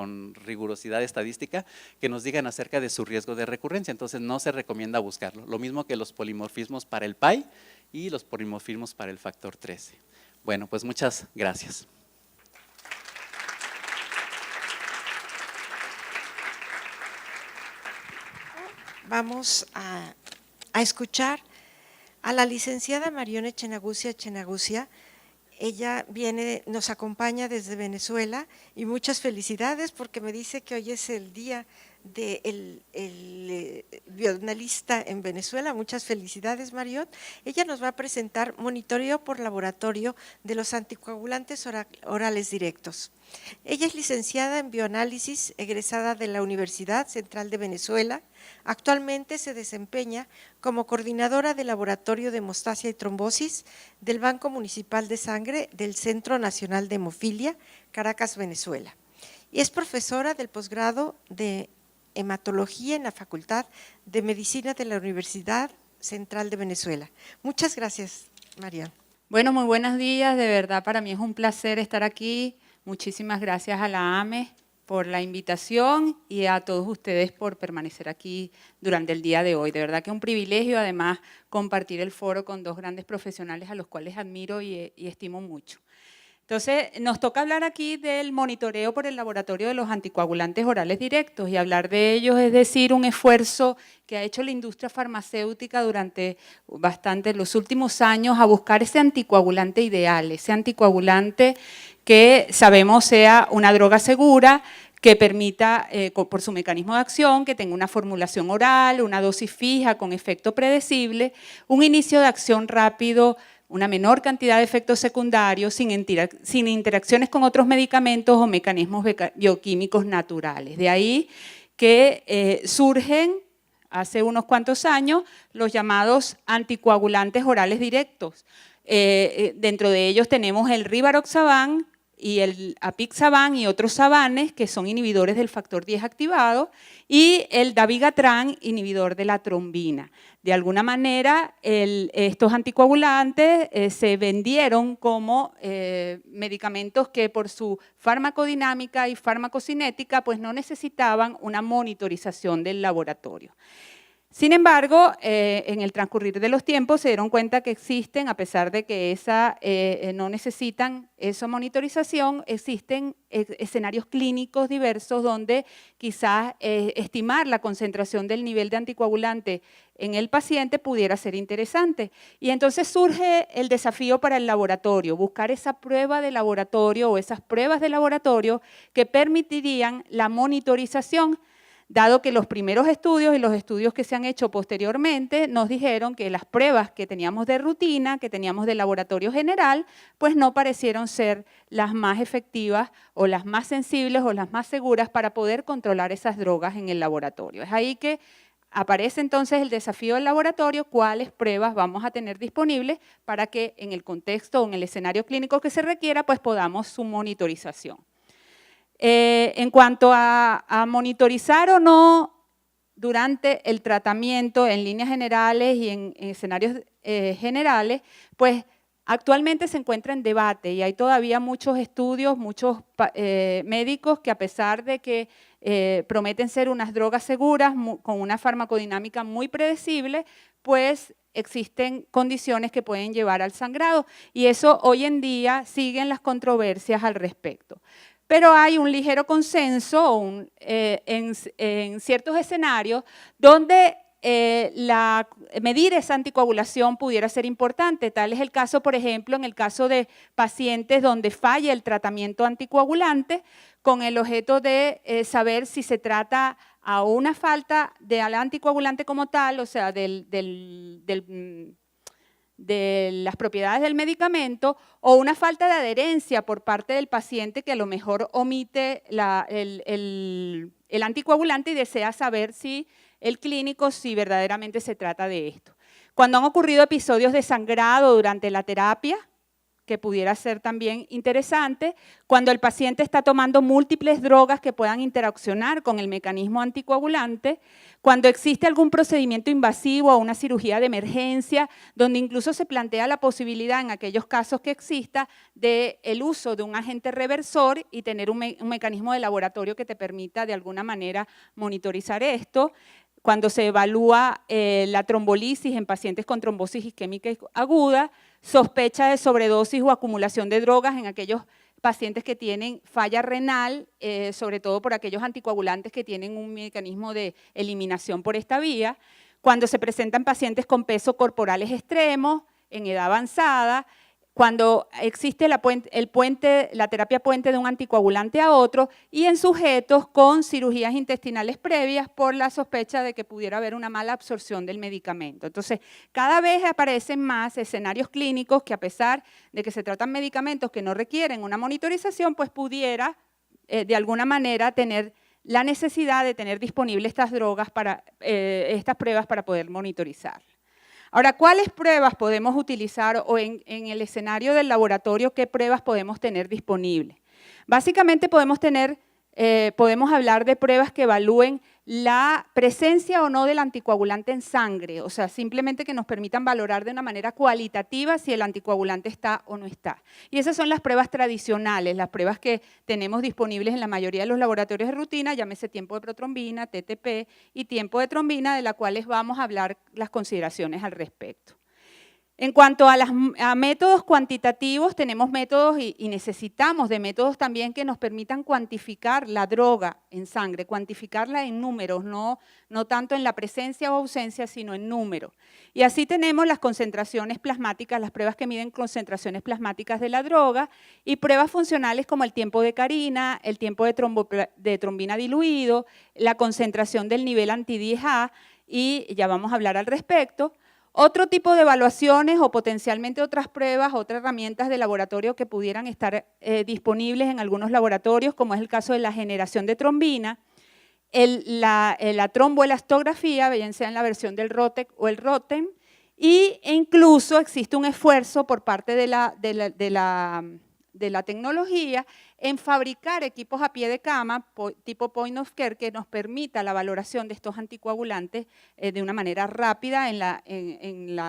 con rigurosidad estadística que nos digan acerca de su riesgo de recurrencia. Entonces no se recomienda buscarlo. Lo mismo que los polimorfismos para el PAI y los polimorfismos para el factor 13. Bueno, pues muchas gracias. Vamos a escuchar a la licenciada Marión Echenagucia. Ella nos acompaña desde Venezuela y muchas felicidades porque me dice que hoy es el día del bioanalista en Venezuela. Muchas felicidades, Marión. Ella nos va a presentar monitoreo por laboratorio de los anticoagulantes orales directos. Ella es licenciada en bioanálisis, egresada de la Universidad Central de Venezuela. Actualmente se desempeña como coordinadora del Laboratorio de Hemostasia y Trombosis del Banco Municipal de Sangre del Centro Nacional de Hemofilia, Caracas, Venezuela. Y es profesora del posgrado de Hematología en la Facultad de Medicina de la Universidad Central de Venezuela. Muchas gracias, Marión. Bueno, muy buenos días. De verdad, para mí es un placer estar aquí. Muchísimas gracias a la AME por la invitación y a todos ustedes por permanecer aquí durante el día de hoy. De verdad que es un privilegio, además, compartir el foro con dos grandes profesionales a los cuales admiro y estimo mucho. Entonces, nos toca hablar aquí del monitoreo por el laboratorio de los anticoagulantes orales directos y hablar de ellos, es decir, un esfuerzo que ha hecho la industria farmacéutica durante los últimos años a buscar ese anticoagulante ideal, ese anticoagulante que sabemos sea una droga segura, que permita, por su mecanismo de acción, que tenga una formulación oral, una dosis fija con efecto predecible, un inicio de acción rápido, una menor cantidad de efectos secundarios, sin interacciones con otros medicamentos o mecanismos bioquímicos naturales. De ahí que surgen, hace unos cuantos años, los llamados anticoagulantes orales directos. Dentro de ellos tenemos el Rivaroxaban y el Apixaban y otros sabanes que son inhibidores del factor 10 activado y el Dabigatran, inhibidor de la trombina. De alguna manera, estos anticoagulantes se vendieron como medicamentos que por su farmacodinámica y farmacocinética pues no necesitaban una monitorización del laboratorio. Sin embargo, en el transcurrir de los tiempos se dieron cuenta que existen, a pesar de que no necesitan esa monitorización, existen escenarios clínicos diversos donde quizás estimar la concentración del nivel de anticoagulante en el paciente pudiera ser interesante. Y entonces surge el desafío para el laboratorio, buscar esa prueba de laboratorio o esas pruebas de laboratorio que permitirían la monitorización, dado que los primeros estudios y los estudios que se han hecho posteriormente nos dijeron que las pruebas que teníamos de rutina, que teníamos de laboratorio general, pues no parecieron ser las más efectivas o las más sensibles o las más seguras para poder controlar esas drogas en el laboratorio. Es ahí que aparece entonces el desafío del laboratorio, cuáles pruebas vamos a tener disponibles para que en el contexto o en el escenario clínico que se requiera, pues podamos su monitorización. En cuanto a monitorizar o no durante el tratamiento en líneas generales y en escenarios generales, pues actualmente se encuentra en debate y hay todavía muchos estudios, muchos médicos que a pesar de que prometen ser unas drogas seguras con una farmacodinámica muy predecible, pues existen condiciones que pueden llevar al sangrado y eso hoy en día siguen las controversias al respecto. Pero hay un ligero consenso en ciertos escenarios donde medir esa anticoagulación pudiera ser importante. Tal es el caso, por ejemplo, en el caso de pacientes donde falla el tratamiento anticoagulante con el objeto de saber si se trata a una falta del anticoagulante como tal, o sea, de las propiedades del medicamento o una falta de adherencia por parte del paciente que a lo mejor omite el anticoagulante y desea saber si el clínico, si verdaderamente se trata de esto. Cuando han ocurrido episodios de sangrado durante la terapia, que pudiera ser también interesante, cuando el paciente está tomando múltiples drogas que puedan interaccionar con el mecanismo anticoagulante, cuando existe algún procedimiento invasivo o una cirugía de emergencia, donde incluso se plantea la posibilidad, en aquellos casos que exista, del uso de un agente reversor y tener un mecanismo de laboratorio que te permita de alguna manera monitorizar esto. Cuando se evalúa la trombolisis en pacientes con trombosis isquémica aguda, sospecha de sobredosis o acumulación de drogas en aquellos pacientes que tienen falla renal, sobre todo por aquellos anticoagulantes que tienen un mecanismo de eliminación por esta vía, cuando se presentan pacientes con peso corporales extremos, en edad avanzada, cuando existe la terapia puente de un anticoagulante a otro y en sujetos con cirugías intestinales previas por la sospecha de que pudiera haber una mala absorción del medicamento. Entonces, cada vez aparecen más escenarios clínicos que a pesar de que se tratan medicamentos que no requieren una monitorización, pues pudiera de alguna manera tener la necesidad de tener disponibles estas drogas estas pruebas para poder monitorizar. Ahora, ¿cuáles pruebas podemos utilizar o en el escenario del laboratorio, qué pruebas podemos tener disponibles? Básicamente podemos hablar de pruebas que evalúen la presencia o no del anticoagulante en sangre, o sea, simplemente que nos permitan valorar de una manera cualitativa si el anticoagulante está o no está. Y esas son las pruebas tradicionales, las pruebas que tenemos disponibles en la mayoría de los laboratorios de rutina, llámese tiempo de protrombina, TTP y tiempo de trombina, de las cuales vamos a hablar las consideraciones al respecto. En cuanto a métodos cuantitativos, tenemos métodos y necesitamos de métodos también que nos permitan cuantificar la droga en sangre, cuantificarla en números, no tanto en la presencia o ausencia, sino en números. Y así tenemos las concentraciones plasmáticas, las pruebas que miden concentraciones plasmáticas de la droga y pruebas funcionales como el tiempo de carina, el tiempo de trombina diluido, la concentración del nivel anti-10A y ya vamos a hablar al respecto. Otro tipo de evaluaciones o potencialmente otras pruebas, otras herramientas de laboratorio que pudieran estar disponibles en algunos laboratorios, como es el caso de la generación de trombina, la tromboelastografía, bien sea en la versión del ROTEC o el ROTEM, e incluso existe un esfuerzo por parte de la tecnología en fabricar equipos a pie de cama tipo point of care que nos permita la valoración de estos anticoagulantes de una manera rápida en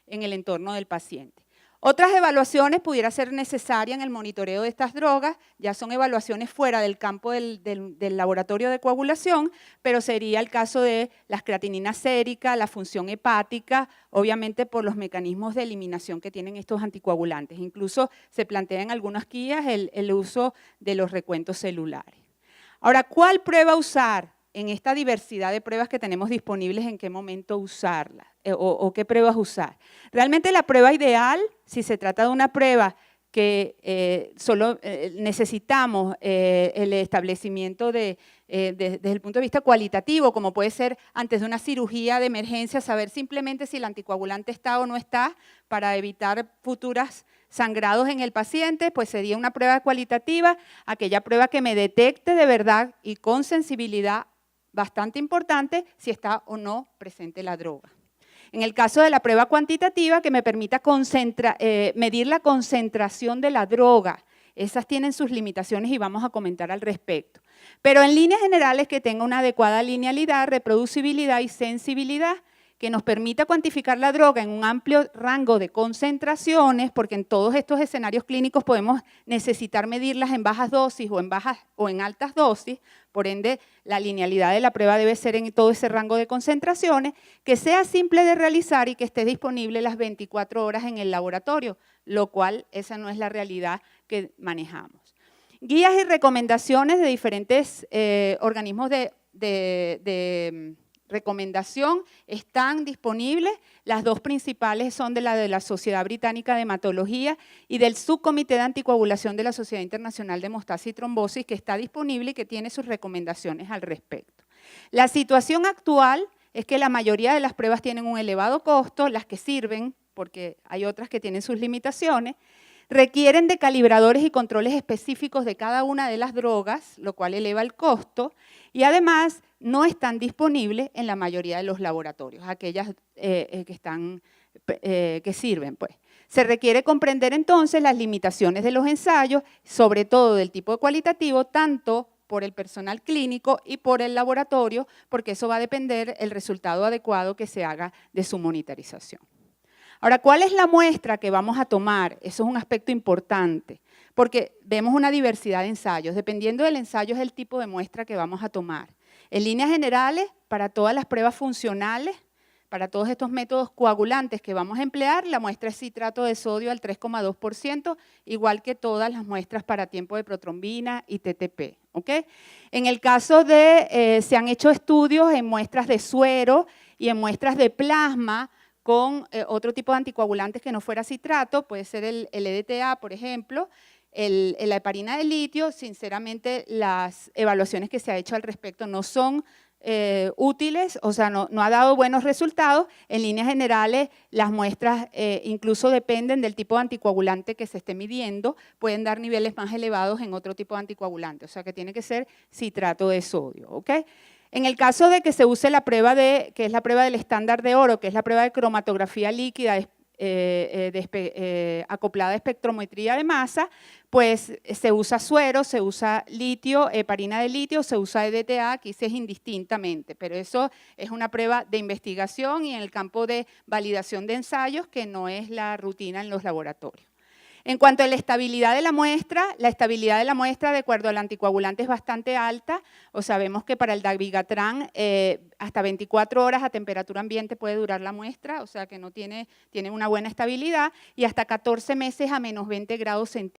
el entorno del paciente. Otras evaluaciones pudiera ser necesaria en el monitoreo de estas drogas, ya son evaluaciones fuera del campo del laboratorio de coagulación, pero sería el caso de las creatininas séricas, la función hepática, obviamente por los mecanismos de eliminación que tienen estos anticoagulantes. Incluso se plantea en algunas guías el uso de los recuentos celulares. Ahora, ¿cuál prueba usar? En esta diversidad de pruebas que tenemos disponibles, ¿en qué momento usarla? O qué pruebas usar. Realmente la prueba ideal, si se trata de una prueba que solo necesitamos el establecimiento desde el punto de vista cualitativo, como puede ser antes de una cirugía de emergencia, saber simplemente si el anticoagulante está o no está para evitar futuros sangrados en el paciente, pues sería una prueba cualitativa, aquella prueba que me detecte de verdad y con sensibilidad bastante importante si está o no presente la droga. En el caso de la prueba cuantitativa, que me permita medir la concentración de la droga. Esas tienen sus limitaciones y vamos a comentar al respecto. Pero en líneas generales que tenga una adecuada linealidad, reproducibilidad y sensibilidad, que nos permita cuantificar la droga en un amplio rango de concentraciones, porque en todos estos escenarios clínicos podemos necesitar medirlas en bajas dosis o en altas dosis, por ende la linealidad de la prueba debe ser en todo ese rango de concentraciones, que sea simple de realizar y que esté disponible las 24 horas en el laboratorio, lo cual esa no es la realidad que manejamos. Guías y recomendaciones de diferentes organismos de recomendación están disponibles. Las dos principales son de la Sociedad Británica de Hematología y del Subcomité de Anticoagulación de la Sociedad Internacional de Hemostasis y Trombosis, que está disponible y que tiene sus recomendaciones al respecto. La situación actual es que la mayoría de las pruebas tienen un elevado costo, las que sirven, porque hay otras que tienen sus limitaciones, requieren de calibradores y controles específicos de cada una de las drogas, lo cual eleva el costo, y además no están disponibles en la mayoría de los laboratorios, aquellas que sirven, pues. Se requiere comprender entonces las limitaciones de los ensayos, sobre todo del tipo cualitativo, tanto por el personal clínico y por el laboratorio, porque eso va a depender el resultado adecuado que se haga de su monitorización. Ahora, ¿cuál es la muestra que vamos a tomar? Eso es un aspecto importante, porque vemos una diversidad de ensayos. Dependiendo del ensayo es el tipo de muestra que vamos a tomar. En líneas generales, para todas las pruebas funcionales, para todos estos métodos coagulantes que vamos a emplear, la muestra es citrato de sodio al 3,2%, igual que todas las muestras para tiempo de protrombina y TTP. ¿Okay? En el caso de, se han hecho estudios en muestras de suero y en muestras de plasma con otro tipo de anticoagulantes que no fuera citrato, puede ser el EDTA, por ejemplo, la heparina de litio. Sinceramente, las evaluaciones que se ha hecho al respecto no son útiles, o sea, no ha dado buenos resultados. En líneas generales, las muestras incluso dependen del tipo de anticoagulante que se esté midiendo, pueden dar niveles más elevados en otro tipo de anticoagulante, o sea que tiene que ser citrato de sodio, ¿ok? En el caso de que se use la prueba que es la prueba del estándar de oro, que es la prueba de cromatografía líquida acoplada a espectrometría de masa, pues se usa suero, se usa litio, heparina de litio, se usa EDTA, aquí se es indistintamente, pero eso es una prueba de investigación y en el campo de validación de ensayos que no es la rutina en los laboratorios. En cuanto a la estabilidad de la muestra de acuerdo al anticoagulante es bastante alta, o sabemos que para el dabigatran hasta 24 horas a temperatura ambiente puede durar la muestra, o sea que no tiene una buena estabilidad, y hasta 14 meses a menos 20 grados centígrados.